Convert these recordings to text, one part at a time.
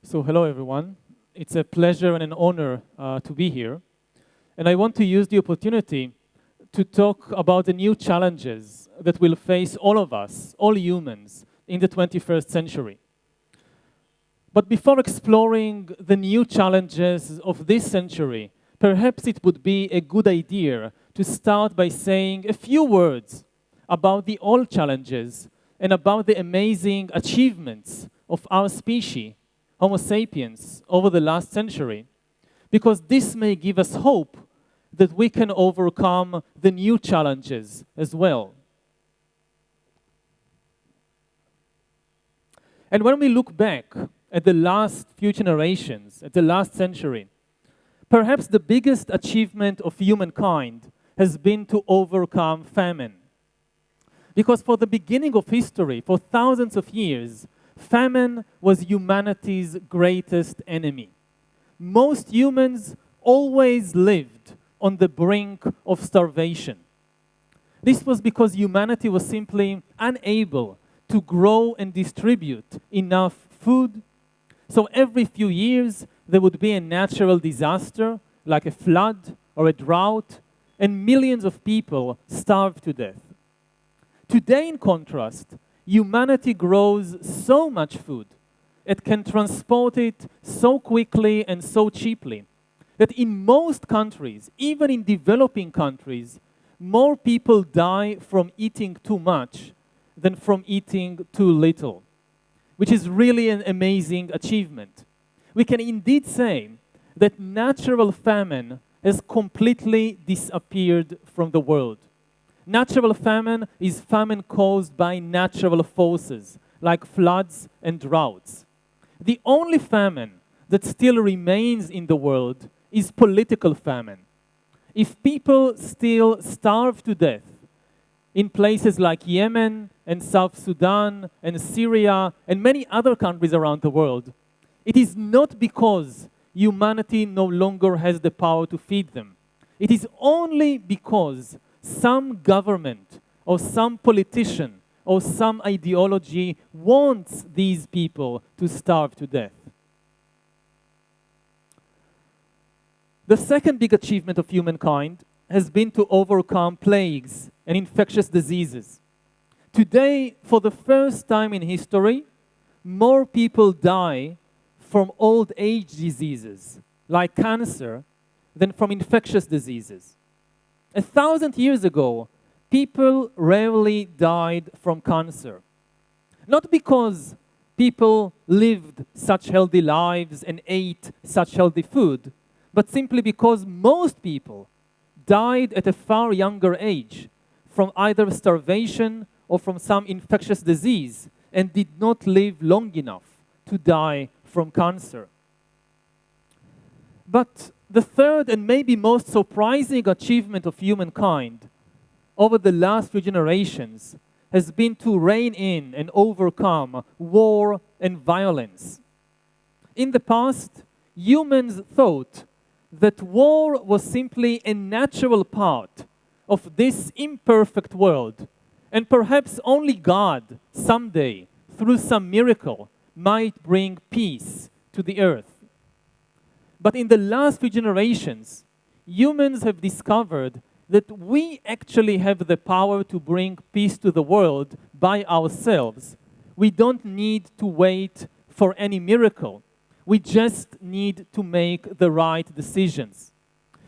So hello everyone. It's a pleasure and an honor to be here. And I want to use the opportunity to talk about the new challenges that will face all of us, all humans, in the 21st century. But before exploring the new challenges of this century, perhaps it would be a good idea to start by saying a few words about the old challenges and about the amazing achievements of our species, Homo sapiens, over the last century, because this may give us hope that we can overcome the new challenges as well. And when we look back at the last few generations, at the last century, perhaps the biggest achievement of humankind has been to overcome famine. Because for the beginning of history, for thousands of years, famine was humanity's greatest enemy. Most humans always lived on the brink of starvation. This was because humanity was simply unable to grow and distribute enough food. So every few years, there would be a natural disaster, like a flood or a drought, and millions of people starved to death. Today, in contrast, humanity grows so much food, it can transport it so quickly and so cheaply, that in most countries, even in developing countries, more people die from eating too much than from eating too little, which is really an amazing achievement. We can indeed say that natural famine has completely disappeared from the world. Natural famine is famine caused by natural forces, like floods and droughts. The only famine that still remains in the world is political famine. If people still starve to death in places like Yemen and South Sudan and Syria and many other countries around the world, it is not because humanity no longer has the power to feed them. It is only because some government or some politician or some ideology wants these people to starve to death. The second big achievement of humankind has been to overcome plagues and infectious diseases. Today, for the first time in history, more people die from old age diseases like cancer than from infectious diseases. 1,000 years ago, people rarely died from cancer. Not because people lived such healthy lives and ate such healthy food, but simply because most people died at a far younger age from either starvation or from some infectious disease and did not live long enough to die from cancer. But the third and maybe most surprising achievement of humankind over the last few generations has been to rein in and overcome war and violence. In the past, humans thought that war was simply a natural part of this imperfect world, and perhaps only God someday, through some miracle, might bring peace to the earth. But in the last few generations, humans have discovered that we actually have the power to bring peace to the world by ourselves. We don't need to wait for any miracle. We just need to make the right decisions.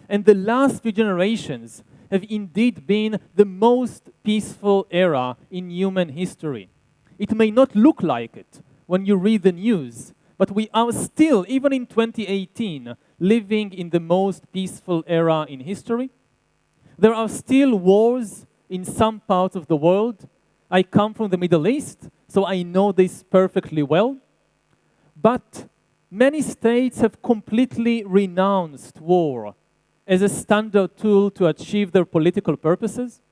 And the last few generations have indeed been the most peaceful era in human history. It may not look like it when you read the news, but we are still, even in 2018, living in the most peaceful era in history. There are still wars in some parts of the world. I come from the Middle East, so I know this perfectly well. But many states have completely renounced war as a standard tool to achieve their political purposes.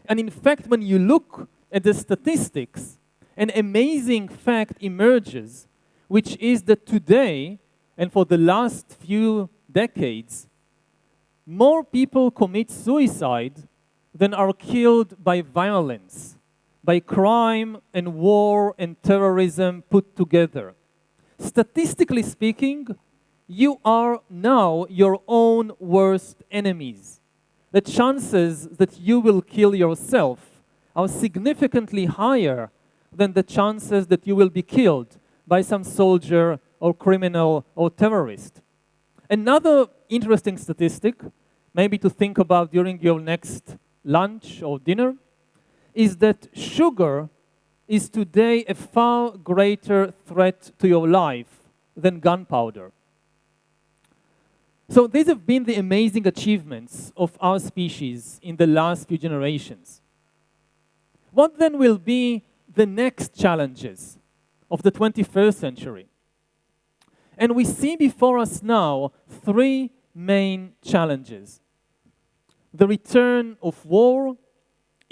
And in fact, when you look at the statistics, an amazing fact emerges, which is that today, and for the last few decades, more people commit suicide than are killed by violence, by crime and war and terrorism put together. Statistically speaking, you are now your own worst enemies. The chances that you will kill yourself are significantly higher than the chances that you will be killed by some soldier or criminal or terrorist. Another interesting statistic, maybe to think about during your next lunch or dinner, is that sugar is today a far greater threat to your life than gunpowder. So these have been the amazing achievements of our species in the last few generations. What then will be the next challenges of the 21st century? And we see before us now three main challenges: the return of war,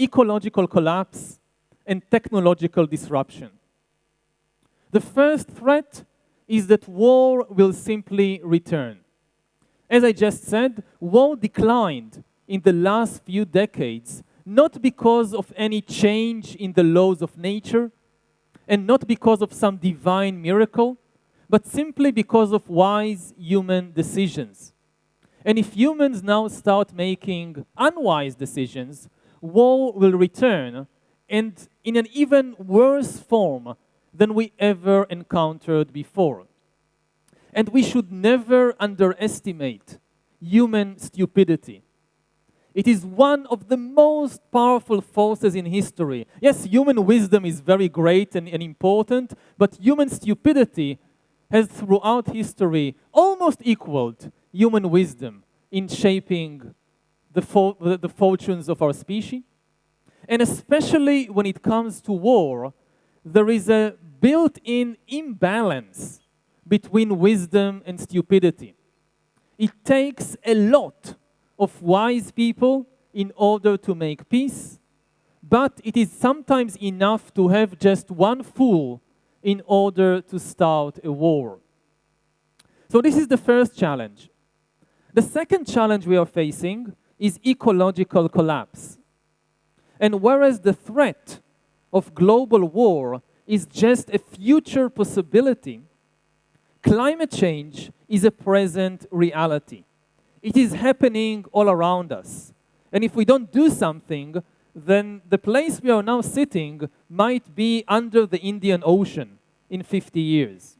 ecological collapse, and technological disruption. The first threat is that war will simply return. As I just said, war declined in the last few decades, not because of any change in the laws of nature, and not because of some divine miracle, but simply because of wise human decisions. And if humans now start making unwise decisions, war will return, and in an even worse form than we ever encountered before. And we should never underestimate human stupidity. It is one of the most powerful forces in history. Yes, human wisdom is very great and important, but human stupidity has throughout history almost equaled human wisdom in shaping the fortunes of our species. And especially when it comes to war, there is a built-in imbalance between wisdom and stupidity. It takes a lot of wise people in order to make peace, but it is sometimes enough to have just one fool in order to start a war. So this is the first challenge. The second challenge we are facing is ecological collapse. And whereas the threat of global war is just a future possibility, climate change is a present reality. It is happening all around us. And if we don't do something, then the place we are now sitting might be under the Indian Ocean in 50 years.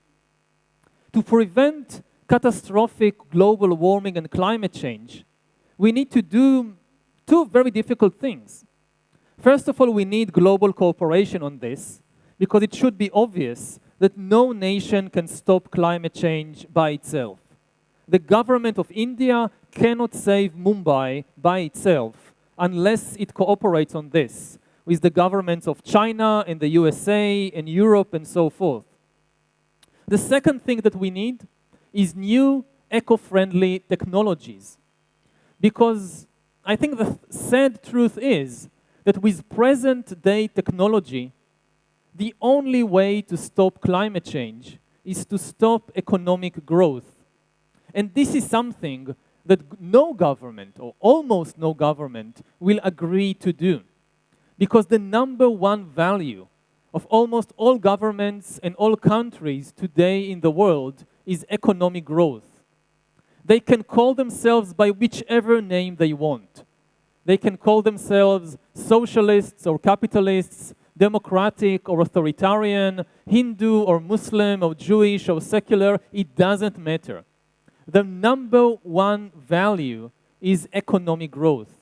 To prevent catastrophic global warming and climate change, we need to do two very difficult things. First of all, we need global cooperation on this, because it should be obvious that no nation can stop climate change by itself. The government of India cannot save Mumbai by itself unless it cooperates on this with the governments of China and the USA and Europe and so forth. The second thing that we need is new eco-friendly technologies, because I think the sad truth is that with present-day technology, the only way to stop climate change is to stop economic growth. And this is something that no government, or almost no government, will agree to do. Because the number one value of almost all governments and all countries today in the world is economic growth. They can call themselves by whichever name they want. They can call themselves socialists or capitalists, democratic or authoritarian, Hindu or Muslim or Jewish or secular, it doesn't matter. The number one value is economic growth.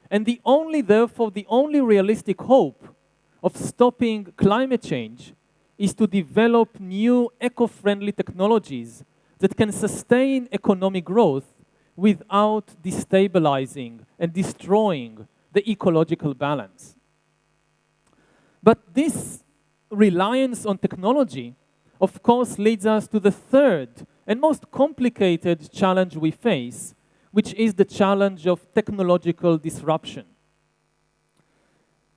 And therefore, the only realistic hope of stopping climate change is to develop new eco-friendly technologies that can sustain economic growth without destabilizing and destroying the ecological balance. But this reliance on technology, of course, leads us to the third and most complicated challenge we face, which is the challenge of technological disruption.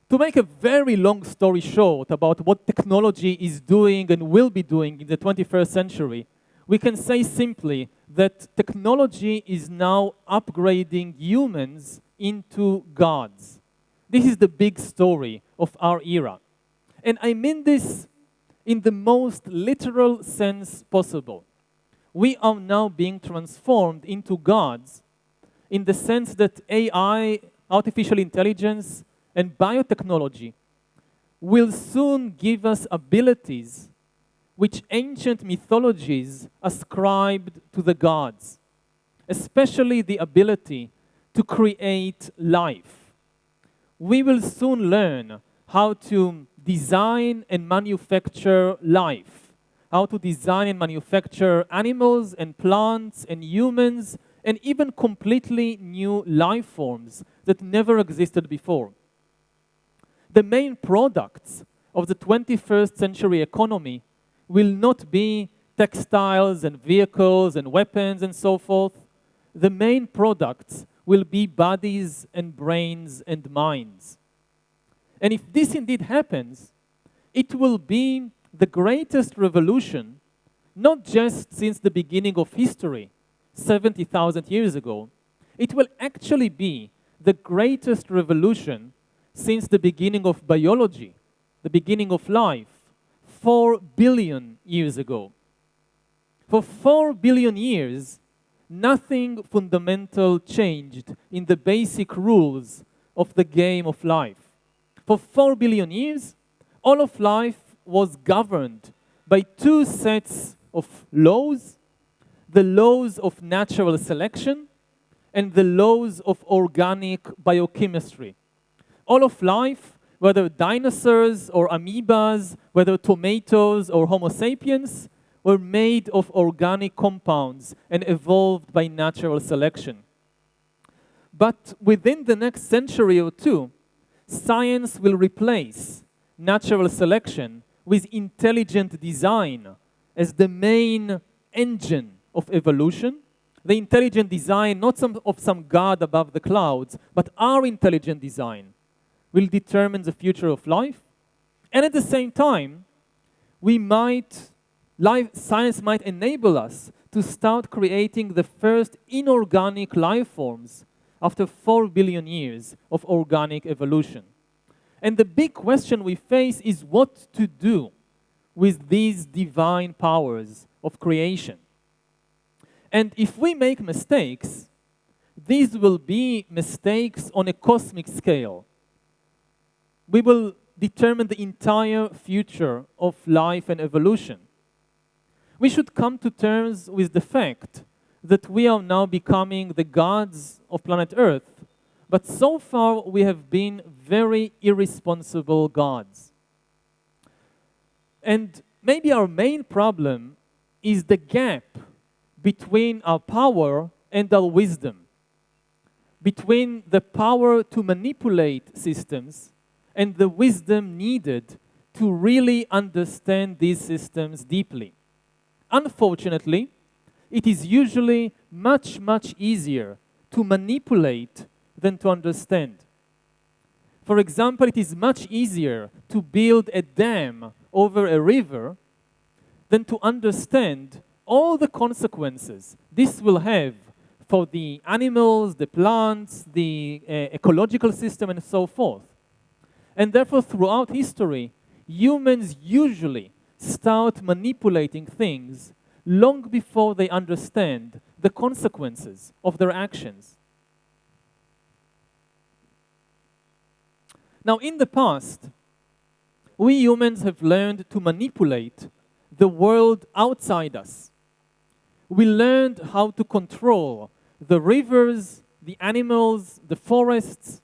To make a very long story short about what technology is doing and will be doing in the 21st century, we can say simply that technology is now upgrading humans into gods. This is the big story of our era. And I mean this in the most literal sense possible. We are now being transformed into gods in the sense that AI, artificial intelligence, and biotechnology will soon give us abilities which ancient mythologies ascribed to the gods, especially the ability to create life. We will soon learn how to design and manufacture life, how to design and manufacture animals and plants and humans and even completely new life forms that never existed before. The main products of the 21st century economy will not be textiles and vehicles and weapons and so forth. The main products will be bodies and brains and minds. And if this indeed happens, it will be the greatest revolution, not just since the beginning of history, 70,000 years ago. It will actually be the greatest revolution since the beginning of biology, the beginning of life, 4 billion years ago. For 4 billion years, nothing fundamental changed in the basic rules of the game of life. For 4 billion years, all of life was governed by two sets of laws, the laws of natural selection and the laws of organic biochemistry. All of life, whether dinosaurs or amoebas, whether tomatoes or Homo sapiens, were made of organic compounds and evolved by natural selection. But within the next century or two, science will replace natural selection with intelligent design as the main engine of evolution. The intelligent design, not of some god above the clouds, but our intelligent design will determine the future of life. And at the same time, science might enable us to start creating the first inorganic life forms after 4 billion years of organic evolution. And the big question we face is what to do with these divine powers of creation. And if we make mistakes, these will be mistakes on a cosmic scale. We will determine the entire future of life and evolution. We should come to terms with the fact that we are now becoming the gods of planet Earth, but so far we have been very irresponsible gods. And maybe our main problem is the gap between our power and our wisdom, between the power to manipulate systems and the wisdom needed to really understand these systems deeply. Unfortunately, it is usually much, much easier to manipulate than to understand. For example, it is much easier to build a dam over a river than to understand all the consequences this will have for the animals, the plants, the ecological system, and so forth. And therefore, throughout history, humans usually start manipulating things long before they understand the consequences of their actions. Now, in the past, we humans have learned to manipulate the world outside us. We learned how to control the rivers, the animals, the forests,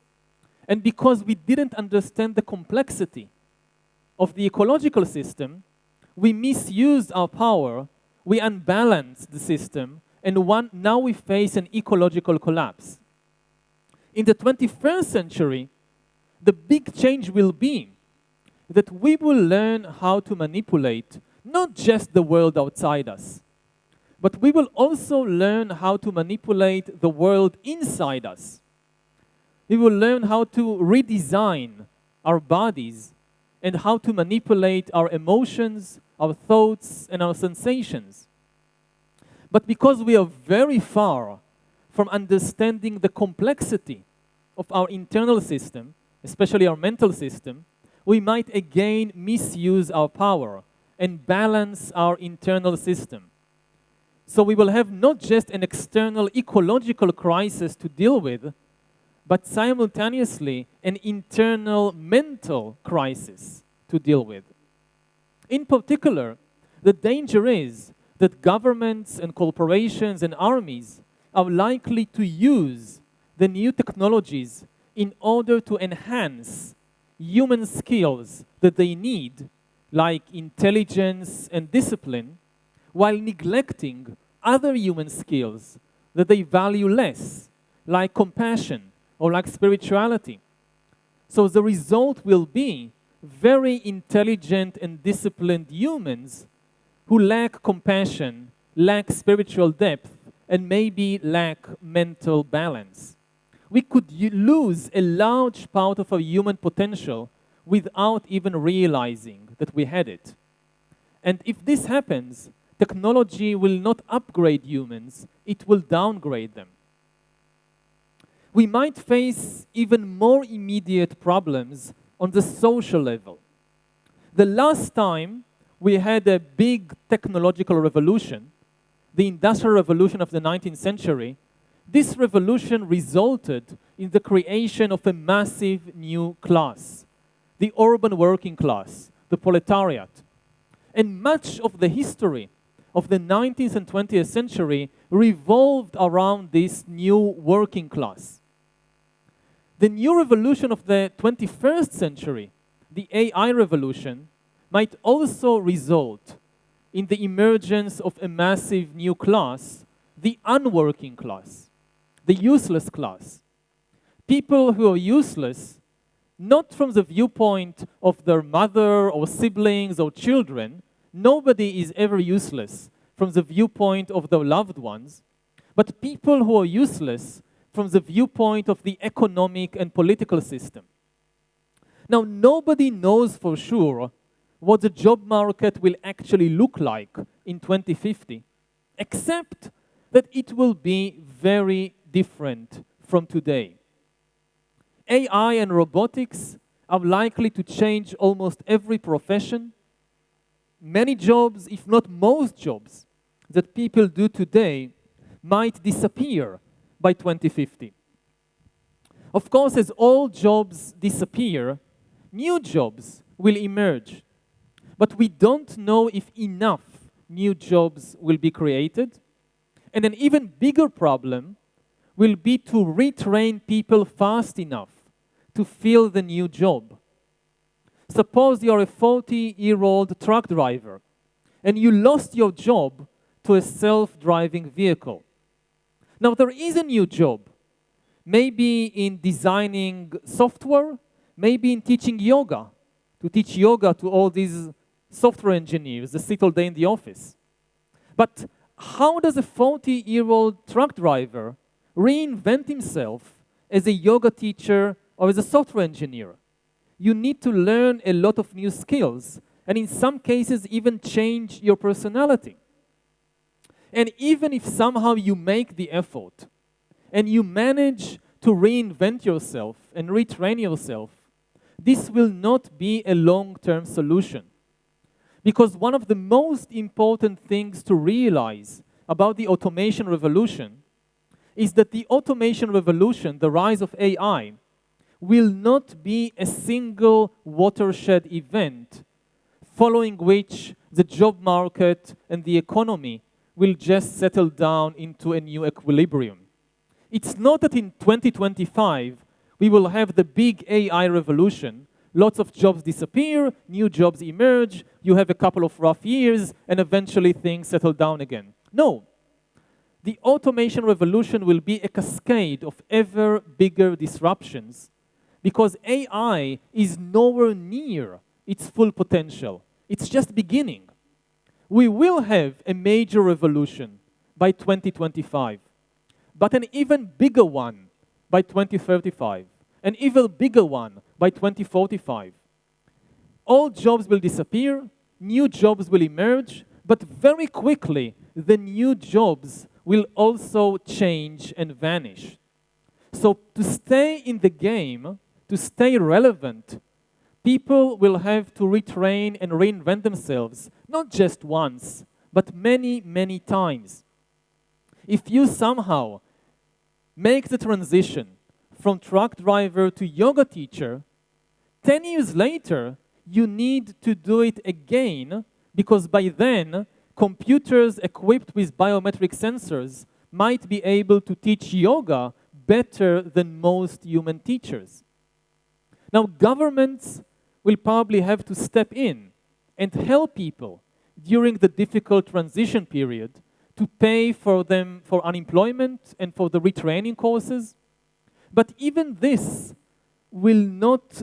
and because we didn't understand the complexity of the ecological system, we misused our power, we unbalanced the system, and now we face an ecological collapse. In the 21st century, the big change will be that we will learn how to manipulate not just the world outside us, but we will also learn how to manipulate the world inside us. We will learn how to redesign our bodies and how to manipulate our emotions, our thoughts, and our sensations. But because we are very far from understanding the complexity of our internal system, especially our mental system, we might again misuse our power and balance our internal system. So we will have not just an external ecological crisis to deal with, but simultaneously an internal mental crisis to deal with. In particular, the danger is that governments and corporations and armies are likely to use the new technologies in order to enhance human skills that they need, like intelligence and discipline, while neglecting other human skills that they value less, like compassion or like spirituality. So the result will be very intelligent and disciplined humans who lack compassion, lack spiritual depth, and maybe lack mental balance. We could lose a large part of our human potential without even realizing that we had it. And if this happens, technology will not upgrade humans, it will downgrade them. We might face even more immediate problems on the social level. The last time we had a big technological revolution, the Industrial Revolution of the 19th century, this revolution resulted in the creation of a massive new class, the urban working class, the proletariat. And much of the history of the 19th and 20th century revolved around this new working class. The new revolution of the 21st century, the AI revolution, might also result in the emergence of a massive new class, the unworking class, the useless class. People who are useless, not from the viewpoint of their mother or siblings or children. Nobody is ever useless from the viewpoint of their loved ones, but people who are useless from the viewpoint of the economic and political system. Now, nobody knows for sure what the job market will actually look like in 2050, except that it will be very different from today. AI and robotics are likely to change almost every profession. Many jobs, if not most jobs, that people do today might disappear by 2050. Of course, as all jobs disappear, new jobs will emerge. But we don't know if enough new jobs will be created. And an even bigger problem will be to retrain people fast enough to fill the new job. Suppose you're a 40-year-old truck driver and you lost your job to a self-driving vehicle. Now, there is a new job, maybe in designing software, maybe in teaching yoga, to teach yoga to all these software engineers that sit all day in the office. But how does a 40-year-old truck driver reinvent himself as a yoga teacher or as a software engineer? You need to learn a lot of new skills, and in some cases even change your personality. And even if somehow you make the effort and you manage to reinvent yourself and retrain yourself, this will not be a long-term solution. Because one of the most important things to realize about the automation revolution is that the automation revolution, the rise of AI, will not be a single watershed event following which the job market and the economy will just settle down into a new equilibrium. It's not that in 2025 we will have the big AI revolution, lots of jobs disappear, new jobs emerge, you have a couple of rough years, and eventually things settle down again. No. The automation revolution will be a cascade of ever bigger disruptions because AI is nowhere near its full potential. It's just beginning. We will have a major revolution by 2025, but an even bigger one by 2035, an even bigger one by 2045. All jobs will disappear, new jobs will emerge, but very quickly the new jobs will also change and vanish. So to stay in the game, to stay relevant, People will have to retrain and reinvent themselves, not just once, but many, many times. If you somehow make the transition from truck driver to yoga teacher, 10 years later, you need to do it again, because by then, computers equipped with biometric sensors might be able to teach yoga better than most human teachers. Now, governments will probably have to step in and help people during the difficult transition period to pay for them for unemployment and for the retraining courses. But even this will not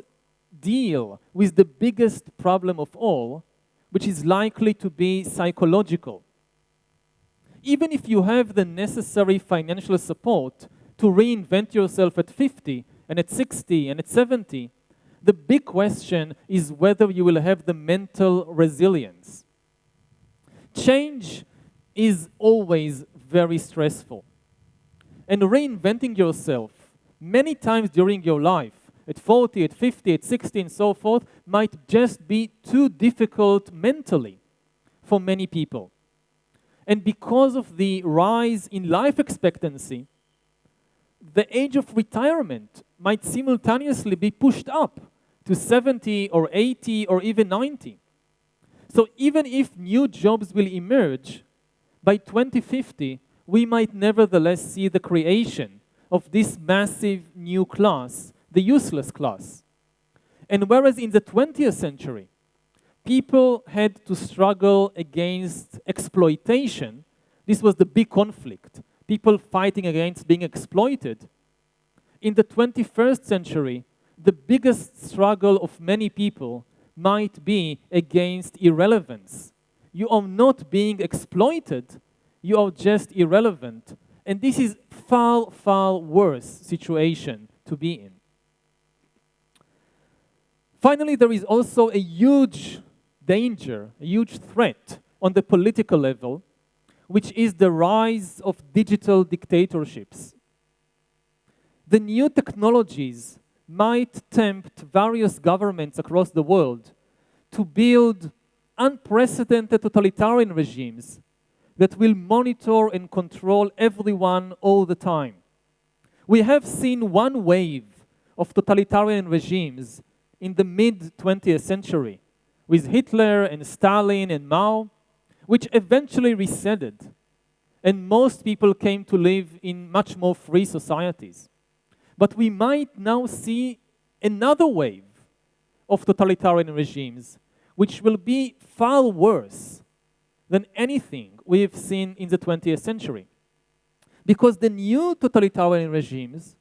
deal with the biggest problem of all, which is likely to be psychological. Even if you have the necessary financial support to reinvent yourself at 50 and at 60 and at 70, the big question is whether you will have the mental resilience. Change is always very stressful. And reinventing yourself many times during your life, at 40, at 50, at 60, and so forth, might just be too difficult mentally for many people. And because of the rise in life expectancy, the age of retirement might simultaneously be pushed up to 70 or 80 or even 90. So even if new jobs will emerge, by 2050, we might nevertheless see the creation of this massive new class, the useless class. And whereas in the 20th century, people had to struggle against exploitation, this was the big conflict, people fighting against being exploited. In the 21st century, the biggest struggle of many people might be against irrelevance. You are not being exploited, you are just irrelevant. And this is far, far worse situation to be in. Finally, there is also a huge danger, a huge threat on the political level, which is the rise of digital dictatorships. The new technologies might tempt various governments across the world to build unprecedented totalitarian regimes that will monitor and control everyone all the time. We have seen one wave of totalitarian regimes in the mid-20th century with Hitler and Stalin and Mao, which eventually receded, and most people came to live in much more free societies. But we might now see another wave of totalitarian regimes, which will be far worse than anything we've seen in the 20th century. Because the new totalitarian regimes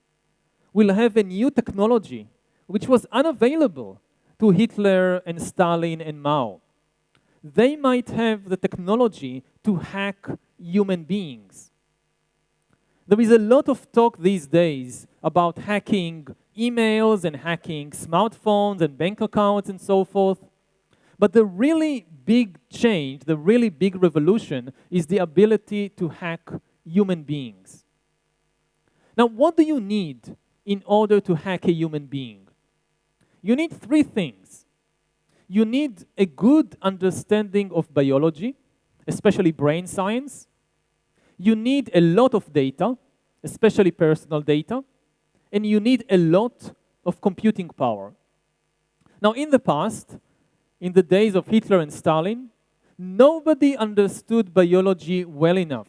will have a new technology which was unavailable to Hitler and Stalin and Mao. They might have the technology to hack human beings. There is a lot of talk these days about hacking emails and hacking smartphones and bank accounts and so forth. But the really big change, the really big revolution is the ability to hack human beings. Now, what do you need in order to hack a human being? You need three things. You need a good understanding of biology, especially brain science. You need a lot of data, especially personal data. And you need a lot of computing power. Now, in the past, in the days of Hitler and Stalin, nobody understood biology well enough.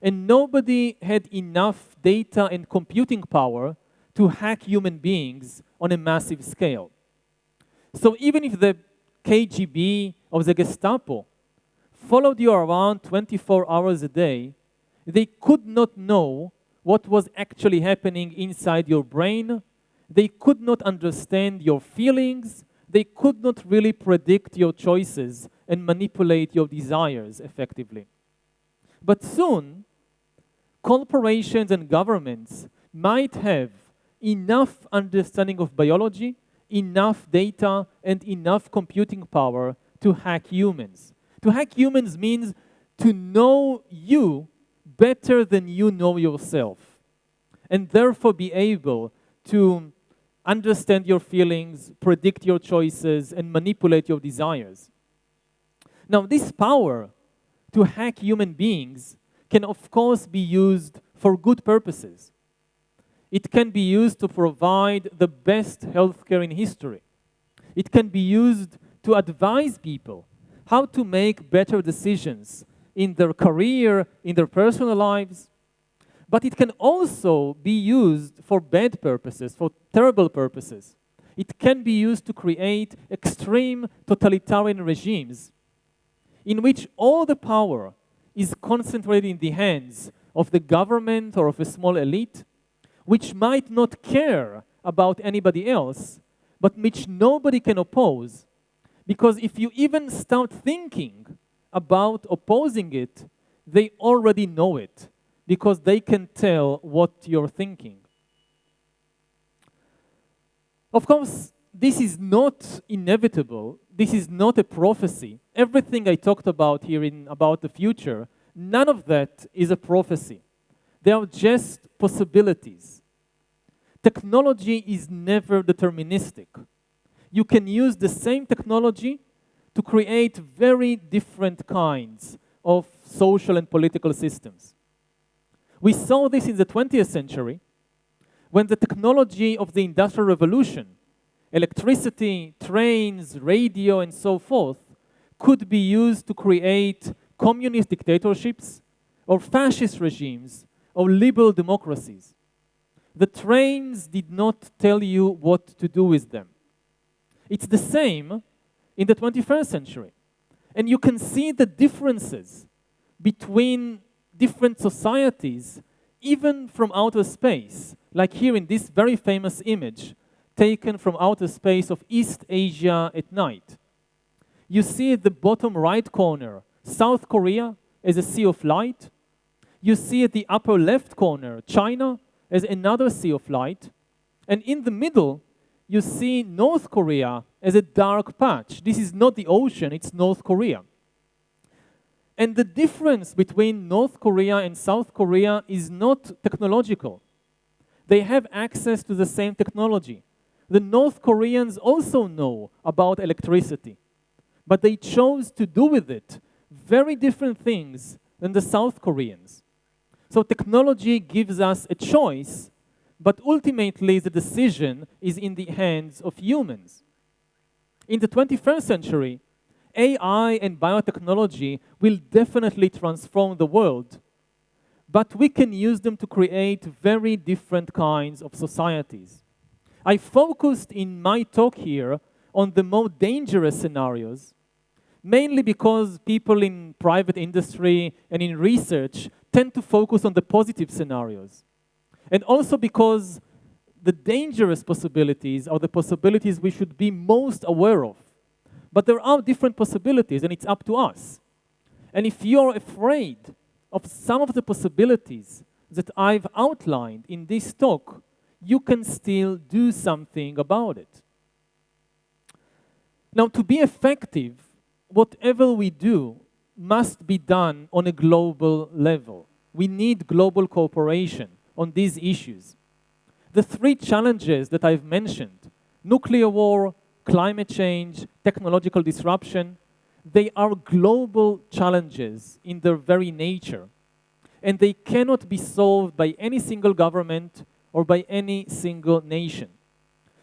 And nobody had enough data and computing power to hack human beings on a massive scale. So even if the KGB or the Gestapo followed you around 24 hours a day, they could not know what was actually happening inside your brain. They could not understand your feelings. They could not really predict your choices and manipulate your desires effectively. But soon, corporations and governments might have enough understanding of biology, enough data, and enough computing power to hack humans. To hack humans means to know you better than you know yourself, and therefore be able to understand your feelings, predict your choices, and manipulate your desires. Now, this power to hack human beings can, of course, be used for good purposes. It can be used to provide the best healthcare in history. It can be used to advise people how to make better decisions in their career, in their personal lives. But it can also be used for bad purposes, for terrible purposes. It can be used to create extreme totalitarian regimes in which all the power is concentrated in the hands of the government or of a small elite, which might not care about anybody else, but which nobody can oppose. Because if you even start thinking about opposing it, they already know it, because they can tell what you're thinking. Of course, this is not inevitable. This is not a prophecy. Everything I talked about here about the future, none of that is a prophecy. They are just possibilities. Technology is never deterministic. You can use the same technology to create very different kinds of social and political systems. We saw this in the 20th century when the technology of the Industrial Revolution, electricity, trains, radio, and so forth, could be used to create communist dictatorships or fascist regimes or liberal democracies. The trains did not tell you what to do with them. It's the same in the 21st century. And you can see the differences between different societies, even from outer space, like here in this very famous image taken from outer space of East Asia at night. You see at the bottom right corner, South Korea as a sea of light. You see at the upper left corner, China as another sea of light. And in the middle, you see North Korea as a dark patch. This is not the ocean, it's North Korea. And the difference between North Korea and South Korea is not technological. They have access to the same technology. The North Koreans also know about electricity, but they chose to do with it very different things than the South Koreans. So technology gives us a choice, but ultimately the decision is in the hands of humans. In the 21st century, AI and biotechnology will definitely transform the world, but we can use them to create very different kinds of societies. I focused in my talk here on the more dangerous scenarios, mainly because people in private industry and in research tend to focus on the positive scenarios. And also because the dangerous possibilities are the possibilities we should be most aware of. But there are different possibilities, and it's up to us. And if you're afraid of some of the possibilities that I've outlined in this talk, you can still do something about it. Now, to be effective, whatever we do must be done on a global level. We need global cooperation on these issues. The three challenges that I've mentioned, nuclear war, climate change, technological disruption, they are global challenges in their very nature. And they cannot be solved by any single government or by any single nation.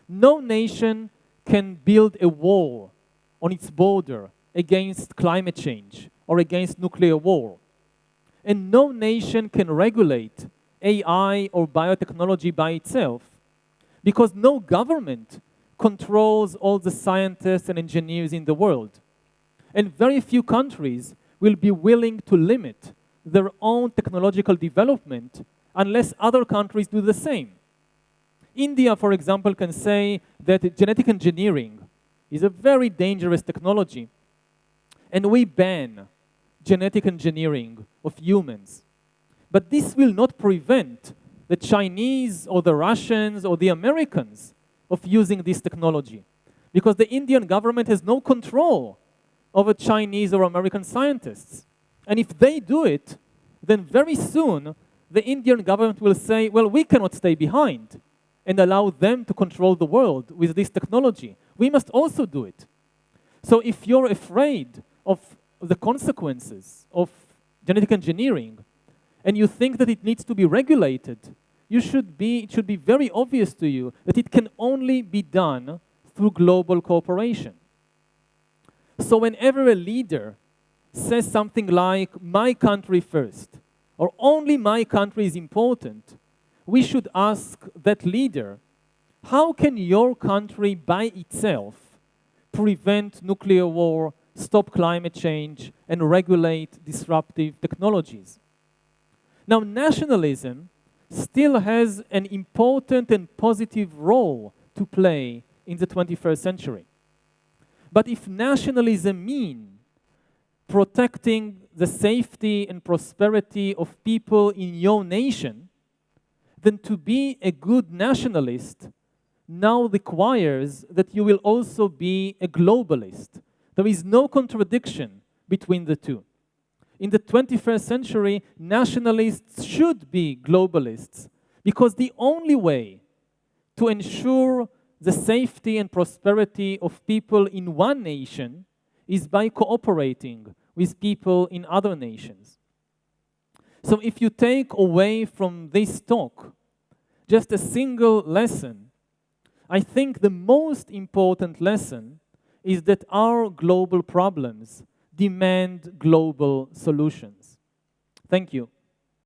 No nation can build a wall on its border against climate change or against nuclear war. And no nation can regulate AI or biotechnology by itself, because no government controls all the scientists and engineers in the world. And very few countries will be willing to limit their own technological development unless other countries do the same. India, for example, can say that genetic engineering is a very dangerous technology, and we ban genetic engineering of humans. But this will not prevent the Chinese or the Russians or the Americans of using this technology, because the Indian government has no control over Chinese or American scientists. And if they do it, then very soon the Indian government will say, well, we cannot stay behind. and allow them to control the world with this technology. We must also do it. So if you're afraid of the consequences of genetic engineering and you think that it needs to be regulated, it should be very obvious to you that it can only be done through global cooperation. So whenever a leader says something like, my country first, or only my country is important, we should ask that leader, how can your country by itself prevent nuclear war, stop climate change, and regulate disruptive technologies? Now, nationalism still has an important and positive role to play in the 21st century. But if nationalism means protecting the safety and prosperity of people in your nation, then to be a good nationalist now requires that you will also be a globalist. There is no contradiction between the two. In the 21st century, nationalists should be globalists because the only way to ensure the safety and prosperity of people in one nation is by cooperating with people in other nations. So if you take away from this talk just a single lesson, I think the most important lesson is that our global problems demand global solutions. Thank you.